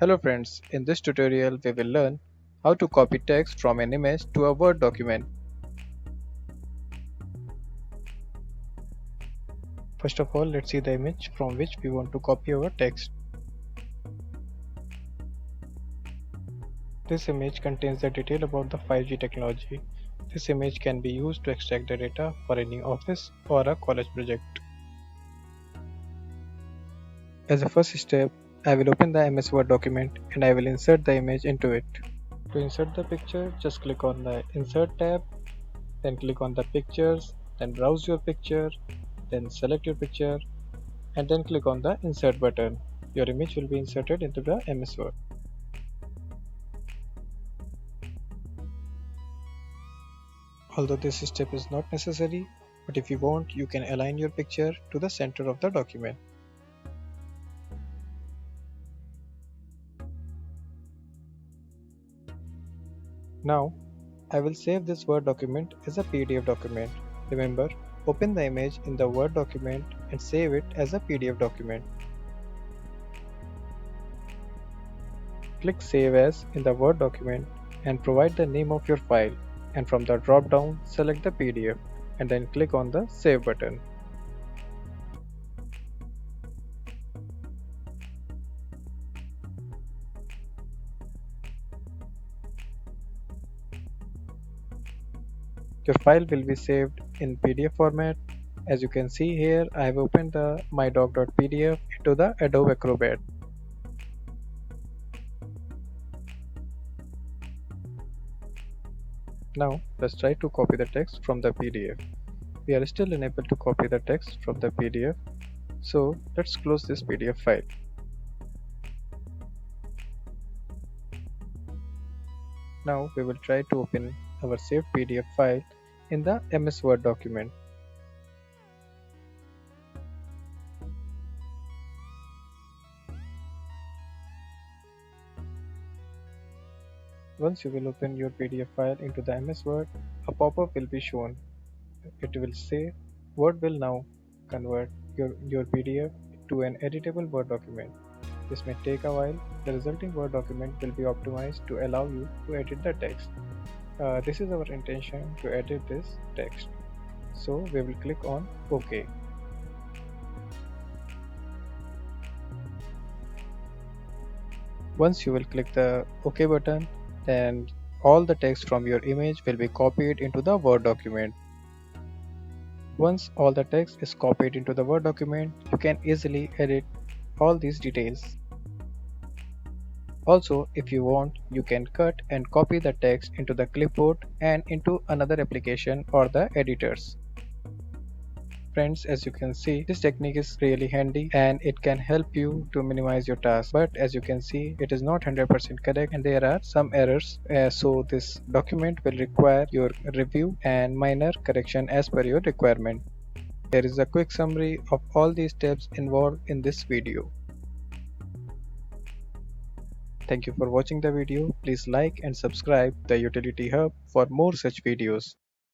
Hello friends, in this tutorial we will learn how to copy text from an image to a Word document. First of all, let's see the image from which we want to copy our text. This image contains the detail about the 5G technology. This image can be used to extract the data for any office or a college project. As a first step, I will open the MS Word document and I will insert the image into it. To insert the picture, just click on the Insert tab, then click on the Pictures, then browse your picture, then select your picture and then click on the Insert button. Your image will be inserted into the MS Word. Although this step is not necessary, but if you want, you can align your picture to the center of the document. Now, I will save this Word document as a PDF document. Remember, open the image in the Word document and save it as a PDF document. Click Save As in the Word document and provide the name of your file, and from the drop down select the PDF and then click on the Save button. Your file will be saved in PDF format. As you can see here, I have opened the mydoc.pdf into the Adobe Acrobat. Now let's try to copy the text from the PDF. We are still unable to copy the text from the PDF, so let's close this PDF file. Now we will try to open our saved PDF file in the MS Word document. Once you will open your PDF file into the MS Word, a pop-up will be shown. It will say, Word will now convert your PDF to an editable Word document. This may take a while. The resulting Word document will be optimized to allow you to edit the text. This is our intention to edit this text. So we will click on OK. Once you will click the OK button, then all the text from your image will be copied into the Word document. Once all the text is copied into the Word document, you can easily edit all these details. Also, if you want, you can cut and copy the text into the clipboard and into another application or the editors. Friends, as you can see, this technique is really handy and it can help you to minimize your task. But as you can see, it is not 100% correct and there are some errors. So this document will require your review and minor correction as per your requirement. Here is a quick summary of all these steps involved in this video. Thank you for watching the video. Please like and subscribe the Utility Hub for more such videos.